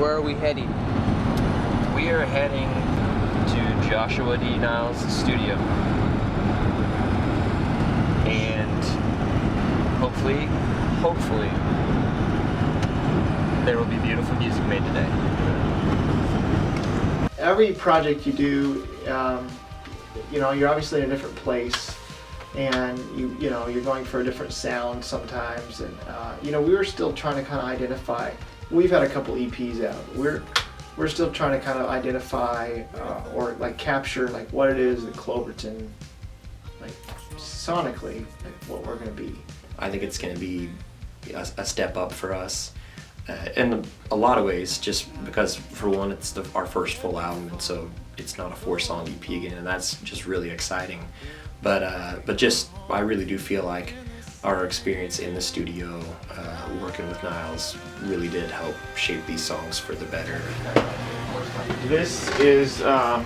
Where are we heading? We are heading to Joshua D. Niles' studio. And hopefully, there will be beautiful music made today. Every project you do, you know, you're obviously in a different place, and you know, you're going for a different sound sometimes, and you know, we were still trying to kind of identify. We've had a couple EPs out. We're still trying to kind of identify or like capture like what it is that Cloverton, like sonically, like what we're gonna be. I think it's going to be a step up for us in a lot of ways, just because for one, it's our first full album, and so it's not a 4-song EP again, and that's just really exciting. But just I really do feel like our experience in the studio working with Niles really did help shape these songs for the better. This is the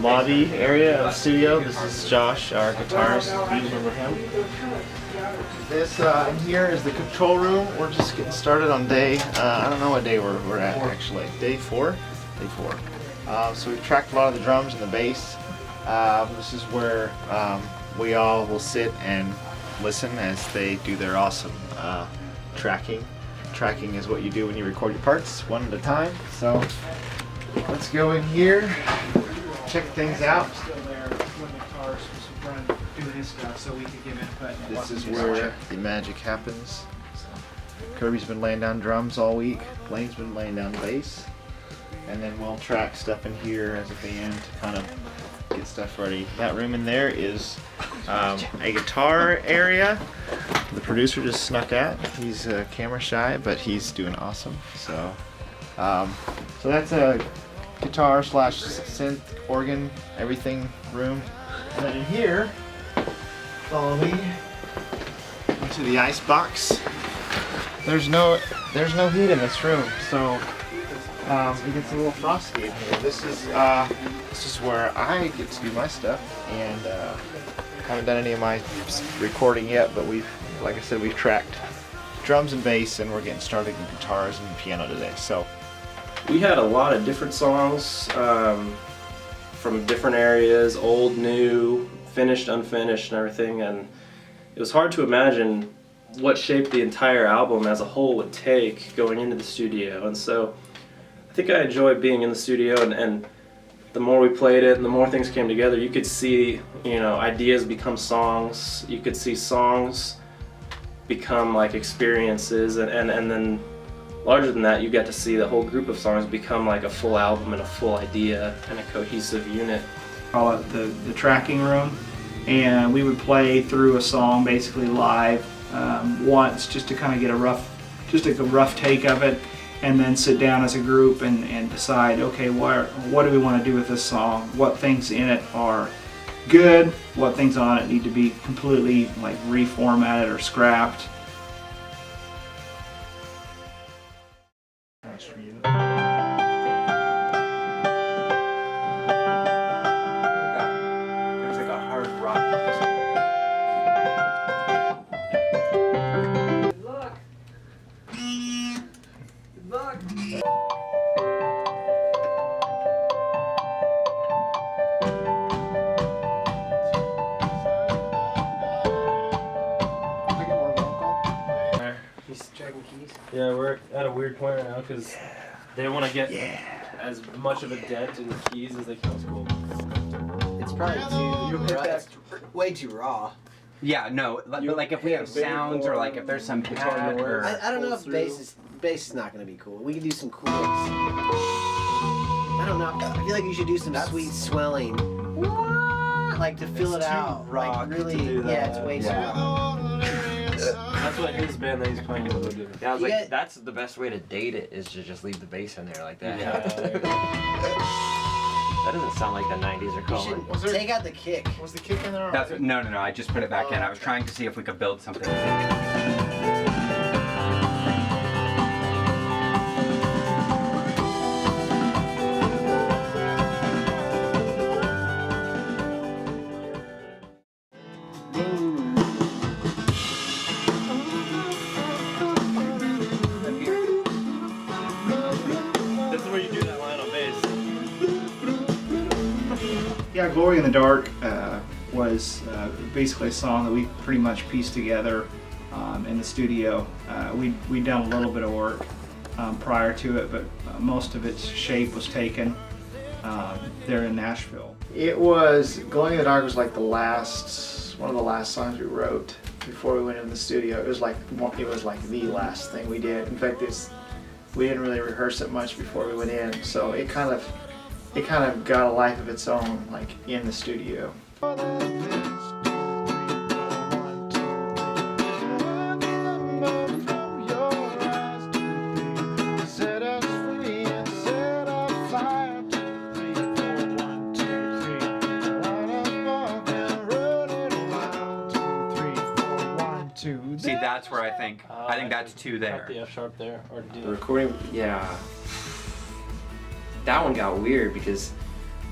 lobby area of the studio. This is Josh, our guitarist. Do you remember him? This in here is the control room. We're just getting started on day, I don't know what day we're at actually. Day 4? Day 4. So we've tracked a lot of the drums and the bass. This is where we all will sit and listen as they do their awesome tracking. Tracking is what you do when you record your parts, one at a time. So let's go in here, check things out. This is where the magic happens. Kirby's been laying down drums all week. Blaine's been laying down bass. And then we'll track stuff in here as a band to kind of get stuff ready. That room in there is a guitar area. The producer just snuck out. He's camera shy, but he's doing awesome. So, so that's a guitar / synth, organ, everything room. And then in here, follow me into the ice box. There's no heat in this room, so it gets a little frosty in here. This is where I get to do my stuff, and haven't done any of my recording yet, but like I said, we've tracked drums and bass, and we're getting started with guitars and piano today. So we had a lot of different songs from different areas, old, new, finished, unfinished, and everything, and it was hard to imagine what shape the entire album as a whole would take going into the studio. And so I think I enjoyed being in the studio, and the more we played it and the more things came together, you could see, you know, ideas become songs, you could see songs become like experiences, and then larger than that, you get to see the whole group of songs become like a full album and a full idea and a cohesive unit. Call it the tracking room, and we would play through a song basically live once, just to kind of get a rough take of it, and then sit down as a group and decide, okay, what do we want to do with this song? What things in it are good? What things on it need to be completely like reformatted or scrapped? There's like a hard rock. Yeah, we're at a weird point right now because they want to get as much of a dent in the keys as they can. It's cool. It's probably it's way too raw. Yeah, no, but like if we have sounds or like if there's some pad or... I don't know if bass is not going to be cool. We can do some cool licks. I don't know. I feel like you should do some sweet swelling. What? Like to fill it out. Like really, yeah, it's way too raw. That's what his band that he's playing with will do. Yeah, I was like, that's the best way to date it, is to just leave the bass in there like that. Yeah. That doesn't sound like the 90s are calling. Take out the kick. Was the kick in there? No, I just put it back in. I was trying to see if we could build something. Glowing in the Dark was basically a song that we pretty much pieced together in the studio. We'd done a little bit of work prior to it, but most of its shape was taken there in Nashville. It was, Glowing in the Dark was like one of the last songs we wrote before we went into the studio. It was like the last thing we did. In fact, we didn't really rehearse it much before we went in, so it kind of got a life of its own, like in the studio. See, that's where I think that's 2 there. Cut the F sharp there, or do The recording, yeah. That one got weird because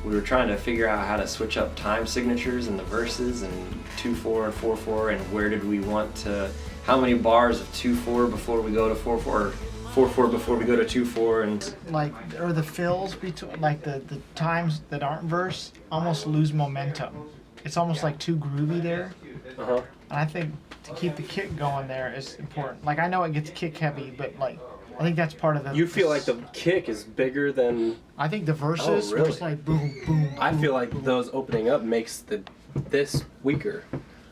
we were trying to figure out how to switch up time signatures in the verses and 2/4 and 4/4, and where did we want to, how many bars of 2/4 before we go to 4/4, or 4/4 before we go to 2/4, and Like, or the fills between, like the times that aren't verse almost lose momentum. It's almost like too groovy there. Uh-huh. And I think to keep the kick going there is important. Like, I know it gets kick heavy, but like, I think that's part of the. You feel like the kick is bigger than. I think the verses Oh, really? was like boom, boom. I boom, feel like boom. those opening up makes this weaker.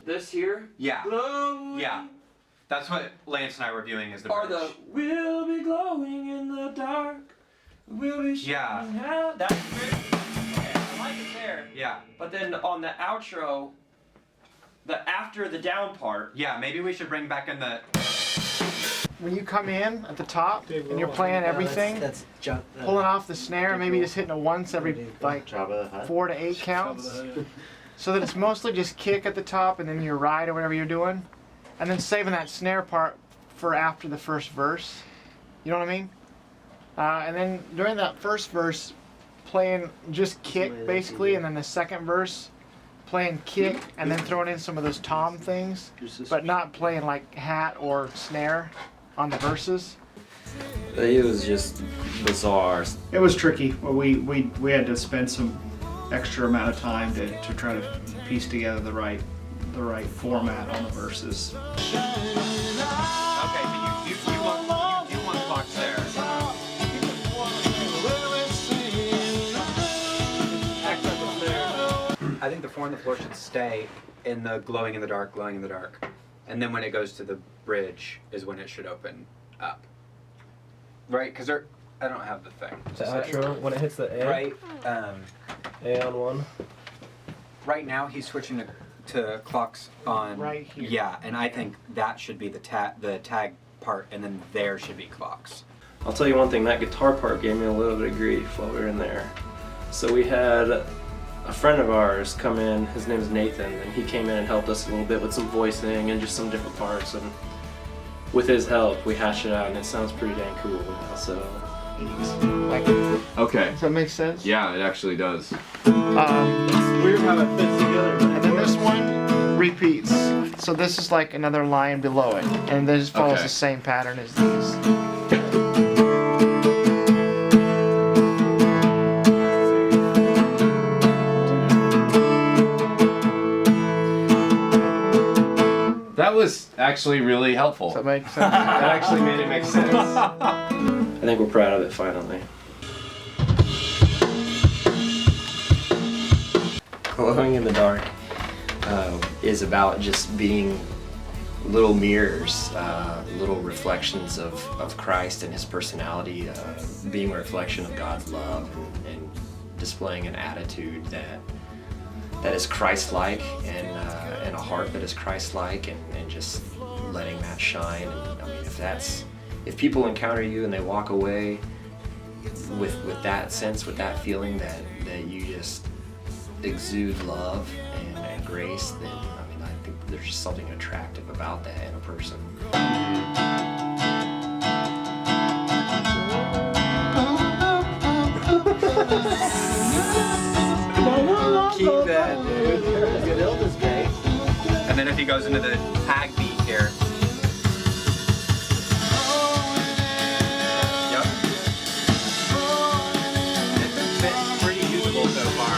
this here, Yeah. Yeah. That's what Lance and I were viewing as the or bridge. the we'll be glowing in the dark, we'll be Yeah. shining out. That's great. Okay, I like it there. Yeah. But then on the outro, after the down part, Yeah, maybe we should bring back in the... When you come in at the top and you're playing everything, That's pulling off the snare, maybe just hitting it once every like Jabba the Hutt. 4 to 8 counts, so that it's mostly just kick at the top and then your ride or whatever you're doing, and then saving that snare part for after the first verse. You know what I mean? And then during that first verse, playing just kick basically, and then the second verse, playing kick and then throwing in some of those tom things, but not playing like hat or snare on the verses. It was just bizarre. It was tricky. Well, we had to spend some extra amount of time to try to piece together the right format on the verses. Okay, but you want clocks there. I think the 4 on the floor should stay in the glowing in the dark. And then when it goes to the bridge is when it should open up. Right? Because I don't have the thing. The outro, when it hits the A. Right. A on 1. Right now he's switching to clocks on Right here. Yeah, and I think that should be the tag part, and then there should be clocks. I'll tell you one thing, that guitar part gave me a little bit of grief while we were in there. So we had a friend of ours come in, his name is Nathan, and he came in and helped us a little bit with some voicing and just some different parts, and with his help we hashed it out, and it sounds pretty dang cool now, so. Like, Okay. does that make sense? Yeah, it actually does. It's weird how it fits together. And then this one repeats. So this is like another line below it, and this follows Okay. the same pattern as these. That was actually really helpful. Does that make sense? That actually made it make sense. I think we're proud of it finally. Glowing in the Dark is about just being little mirrors, little reflections of Christ and his personality, being a reflection of God's love, and displaying an attitude that is Christ-like, and a heart that is Christ-like, and just letting that shine. And I mean, if people encounter you and they walk away with that sense, with that feeling that you just exude love and grace, then I mean, I think there's just something attractive about that in a person. Keep that, dude. Good Elvis great. And then if he goes into the tag beat here. Yep. It's been pretty usable so far.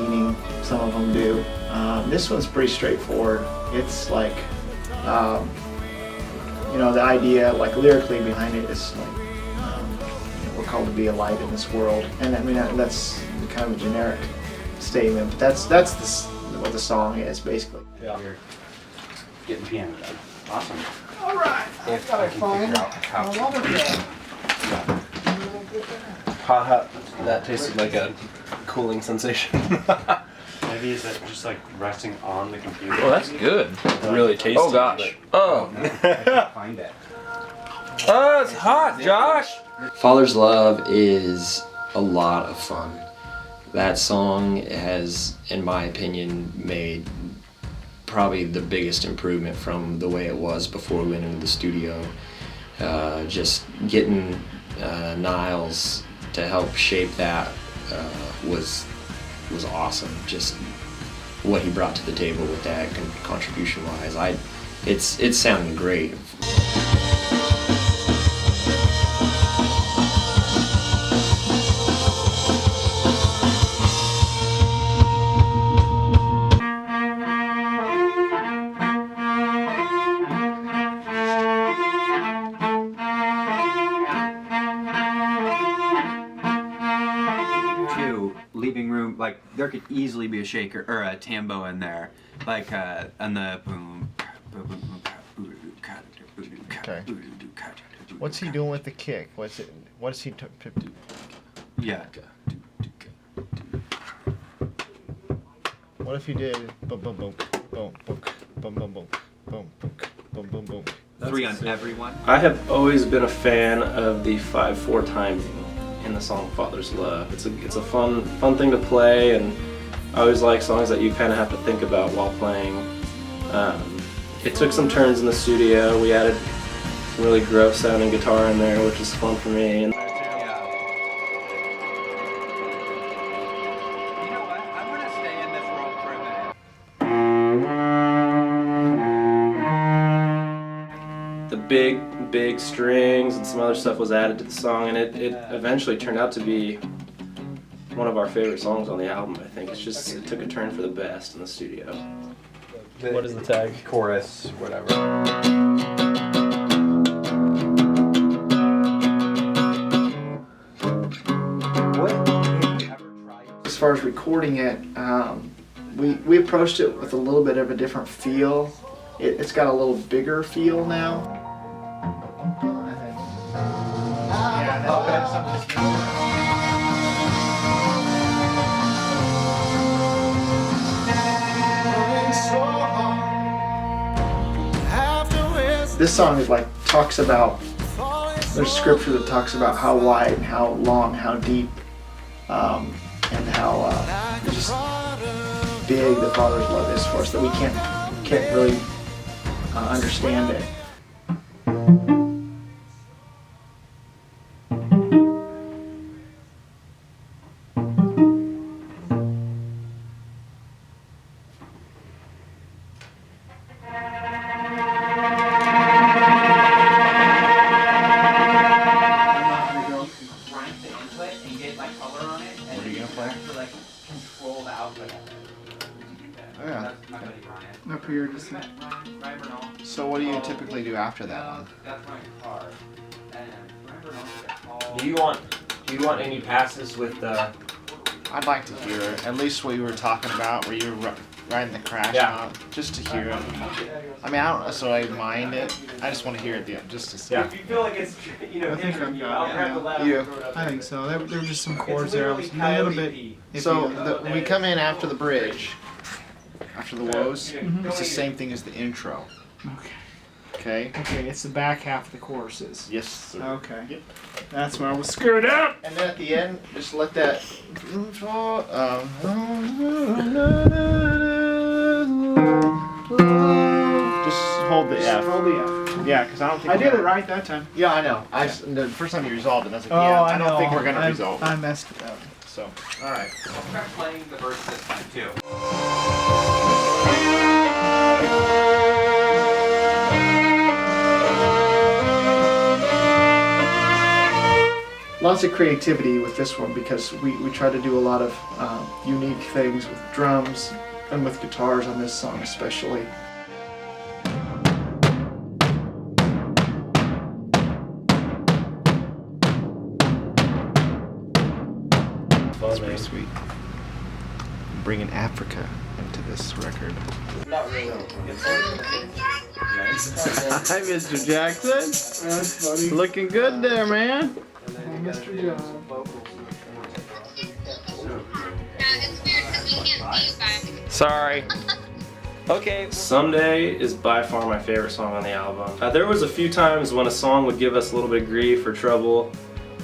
meaning, some of them do. This one's pretty straightforward. It's like, you know, the idea, like lyrically behind it is like, we're called to be a light in this world. And I mean, that's kind of a generic statement, but that's what the song is, basically. Yeah. Getting piano done. Awesome. All right. If I can figure out how. Hot. That tasted like a cooling sensation. Maybe is that just like resting on the computer? Oh, that's good. Really tasty. Oh gosh. Oh. I can't find it. Oh, it's hot, Josh. Father's Love is a lot of fun. That song has, in my opinion, made probably the biggest improvement from the way it was before we went into the studio. Just getting Niles to help shape that was awesome. Just what he brought to the table with that contribution-wise, it's sounding great. Leaving room, like there could easily be a shaker or a tambo in there, like on the boom. Okay. What's he doing with the kick? What is he? Yeah. What if he did boom boom boom boom boom boom boom boom boom boom boom boom boom? 3 on everyone. I have always been a fan of the 5/4 timing in the song Father's Love. It's a fun thing to play, and I always like songs that you kind of have to think about while playing. It took some turns in the studio. We added some really gross sounding guitar in there, which is fun for me. And You know what? I'm gonna stay in this role for a minute. the big strings and some other stuff was added to the song, and it eventually turned out to be one of our favorite songs on the album. I think it took a turn for the best in the studio. What is the tag? Chorus, whatever. As far as recording it, we approached it with a little bit of a different feel. It's got a little bigger feel now. This song is like talks about, there's scripture that talks about how wide and how long, how deep, and how just big the Father's love is for us, that we can't really understand it. Up here, just so what do you typically do after that one? Do you want any passes with the? I'd like to hear it. At least what you were talking about, where you were riding the crash out, just to hear it. I mean, I don't necessarily mind it. I just want to hear it, just to see. Yeah. If you feel like it's, I think I've got it. You. I think so. There were just some chords there. I was a little bit iffy So on. we come in after the bridge, after the woes. It's the same thing as the intro. Okay. Okay. Okay, it's the back half of the choruses. Yes. Sir. Okay. Yep. That's where I was screwed up. And then at the end, just let that. Just hold the F. Hold the F. Yeah, because I don't think I we're did it gonna- right that time. Yeah, I know. The first time you resolved it, I was like, Oh, yeah, I I know. don't think we're gonna resolve it. I messed it up. So, all right. I'll try playing the verse this time too. A lot lots of creativity with this one because we try to do a lot of unique things with drums and with guitars on this song especially. That's pretty sweet. Bringing Africa into this record. Not really. Hi, Mr. Jackson. That's funny. Looking good there, man. Mr. John. Sorry. Okay. Someday is by far my favorite song on the album. There was a few times when a song would give us a little bit of grief or trouble.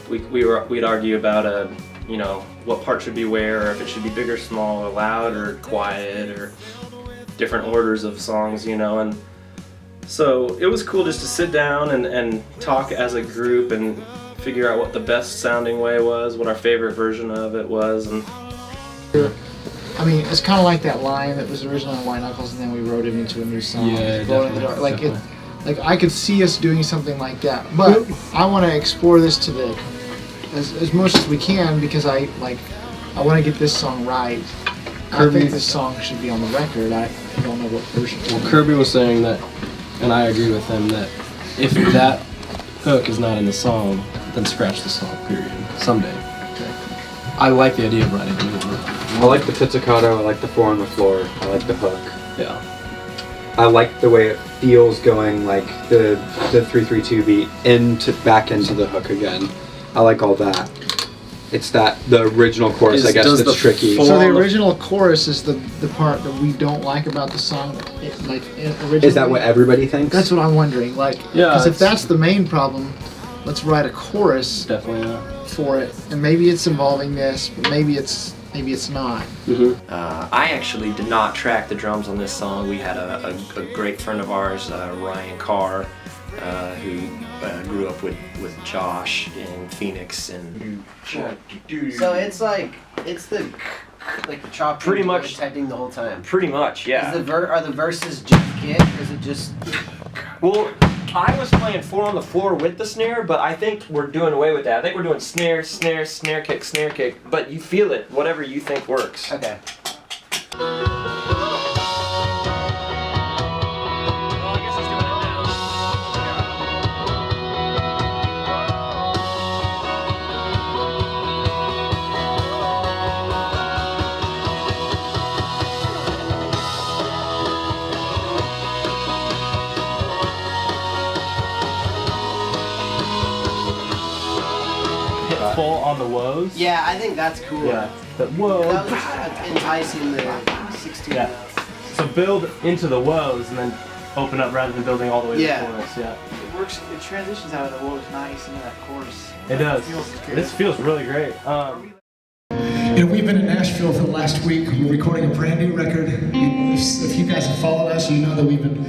We'd argue about you know, what part should be where, or if it should be big or small, or loud or quiet, or different orders of songs, you know. And so it was cool just to sit down and talk as a group and figure out what the best sounding way was, what our favorite version of it was. And I mean, it's kind of like that line that was originally on White Knuckles, and then we wrote it into a new song. Yeah, Glow in the Dark. Like definitely. like I could see us doing something like that, but I want to explore this to the as much as we can because I want to get this song right. I think this song should be on the record. I don't know what version. Well, Kirby was saying that, and I agree with him, that if that hook is not in the song, then scratch the song, period. Someday. Okay. I like the idea of writing it. I like the pizzicato, I like the 4 on the floor, I like the hook. Yeah. I like the way it feels going like the 3-3-2 beat back into the hook again. I like all that. It's the original chorus, I guess, that's tricky. So the original chorus is the part that we don't like about the song. Originally. Is that what everybody thinks? That's what I'm wondering. Like, Yeah, because if it's- that's the main problem, let's write a chorus Definitely. for it, and maybe it's involving this, but maybe it's not. I actually did not track the drums on this song. We had a great friend of ours, Ryan Carr, who grew up with Josh in Phoenix, and So it's like the chop Pretty much. typing the whole time. pretty much, yeah. Are the verses just kick, or is it just? Well, I was playing 4 on the floor with the snare, but I think we're doing away with that. I think we're doing snare, snare, snare kick, but you feel it, whatever you think works. Okay. full on the woes. Yeah, I think that's cool. Yeah. The whoa. That was enticing the 16. Yeah. So build into the woes and then open up rather than building all the way to the chorus. Yeah. It works. It transitions out of the woes nice into that chorus. It does. good. This feels really great. You know, we've been in Nashville for the last week. We're recording a brand new record. If you guys have followed us, you know that we've been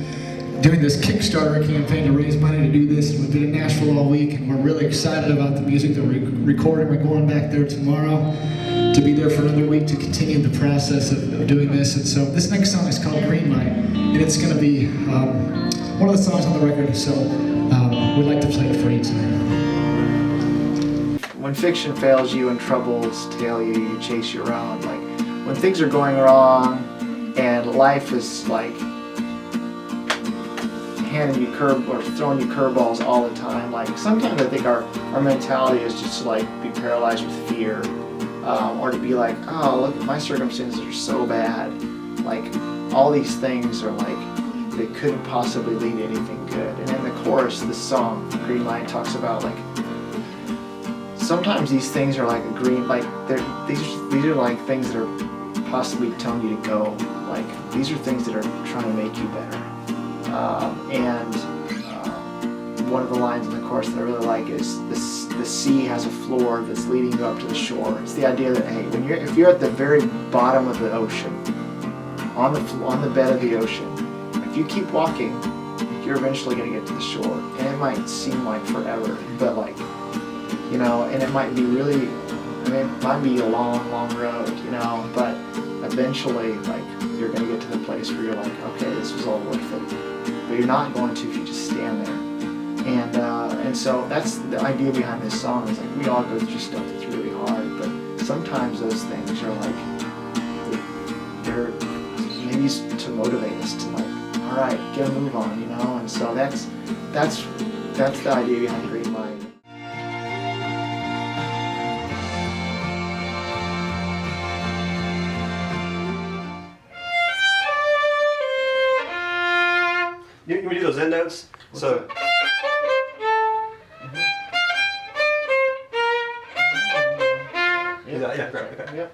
doing this Kickstarter campaign to raise money to do this. We've been in Nashville all week, and we're really excited about the music that we're recording. We're going back there tomorrow to be there for another week to continue the process of doing this. And so this next song is called Green Light, and it's going to be one of the songs on the record. So we'd like to play it for you tonight. When fiction fails you and troubles tail you, you chase your own. Like when things are going wrong and life is like handing you throwing you curveballs all the time. Like sometimes I think our mentality is just to like be paralyzed with fear, or to be like, oh look, my circumstances are so bad. Like all these things are like they couldn't possibly lead to anything good. And in the chorus, this song, Green Light, talks about like sometimes these things are like a green, like these are like things that are possibly telling you to go. Like these are things that are trying to make you better. One of the lines in the chorus that I really like is the sea has a floor that's leading you up to the shore. It's the idea that hey, if you're at the very bottom of the ocean, on the bed of the ocean, if you keep walking, you're eventually going to get to the shore. And it might seem like forever, but like, you know, and it might be really, I mean, it might be a long, long road, you know, but eventually, like, you're going to get to the place where you're like, okay, this was all worth it. But you're not going to if you just stand there. And And so that's the idea behind this song. Is like we all go through stuff that's really hard, but sometimes those things are like they're maybe to motivate us to like, all right, get a move on, you know. And so that's the idea behind Green Light. Can we do those end notes? So. Yeah, great. Okay. Yep.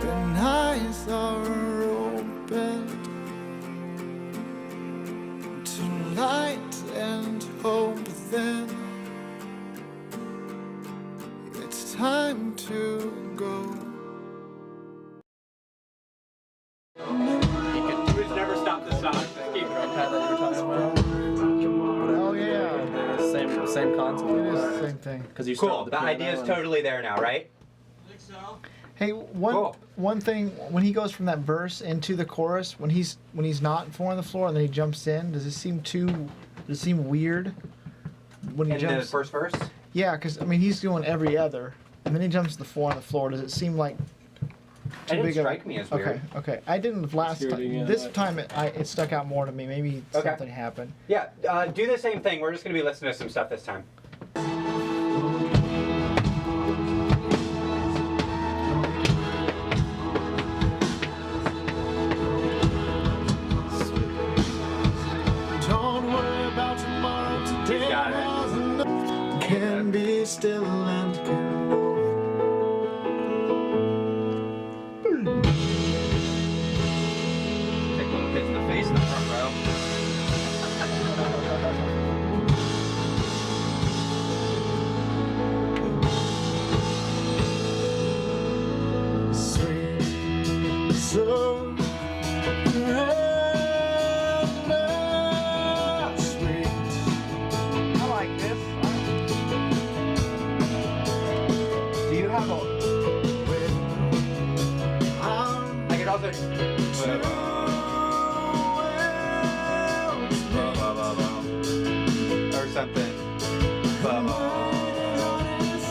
When eyes are open to light and hope, then it's time to go. Who's never stopped the song? Just keep going. Oh yeah. Same concept. It is the same thing. Because you Cool. The idea is totally there now, right? Hey, one thing, when he goes from that verse into the chorus, when he's not four on the floor and then he jumps in, does it seem weird when he In jumps? the first verse? Yeah, because I mean he's doing every other, and then he jumps to the four on the floor. Does it seem like It didn't strike me as weird. Okay. I didn't last hear it time. again. This time it stuck out more to me. Maybe Okay. something happened. Yeah, do the same thing. We're just going to be listening to some stuff this time. Don't worry about tomorrow. Today got it. can be still and can know. Take little kids in the face in the front row. Sweet, so sweet. I like this. Do you have a... I could also... Or something.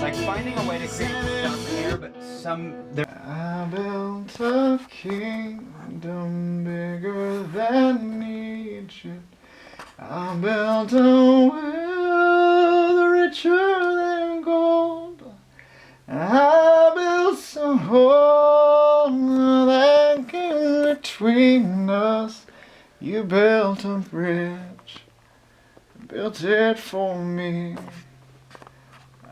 Like finding a way to create some air, but some... I built a kingdom bigger than Egypt. I built a world richer than gold. I built some hole that came between us. You built a bridge, built it for me.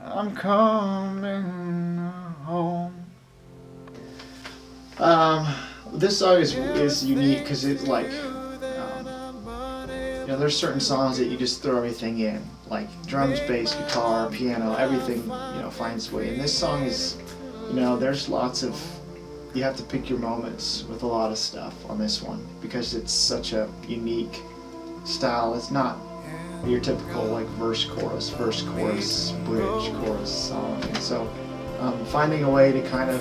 I'm coming home. This song is unique because it's like, there's certain songs that you just throw everything in, like drums, bass, guitar, piano, everything, finds a way. And this song is, there's lots of, you have to pick your moments with a lot of stuff on this one because it's such a unique style. It's not your typical like verse, chorus, bridge, chorus song. And so finding a way to kind of,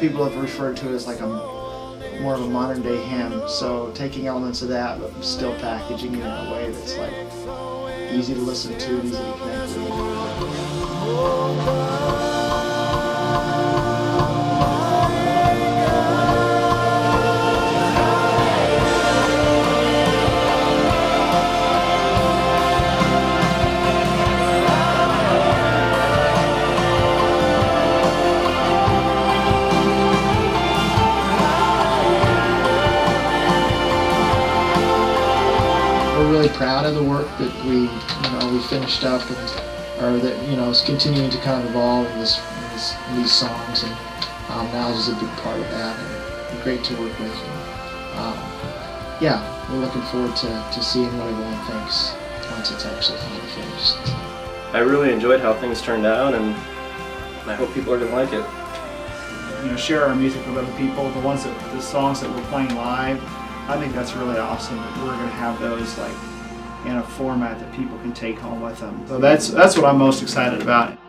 people have referred to it as like more of a modern day hymn. So taking elements of that, but still packaging it in a way that's like easy to listen to, easy to connect with. We're really proud of the work that we finished up, or that is continuing to kind of evolve in these songs, and Niles is a big part of that, and great to work with. And, we're looking forward to seeing what everyone thinks once it's actually finally finished. I really enjoyed how things turned out, and I hope people are gonna like it. Share our music with other people. The songs that we're playing live, I think that's really awesome that we're going to have those like in a format that people can take home with them. So that's what I'm most excited about.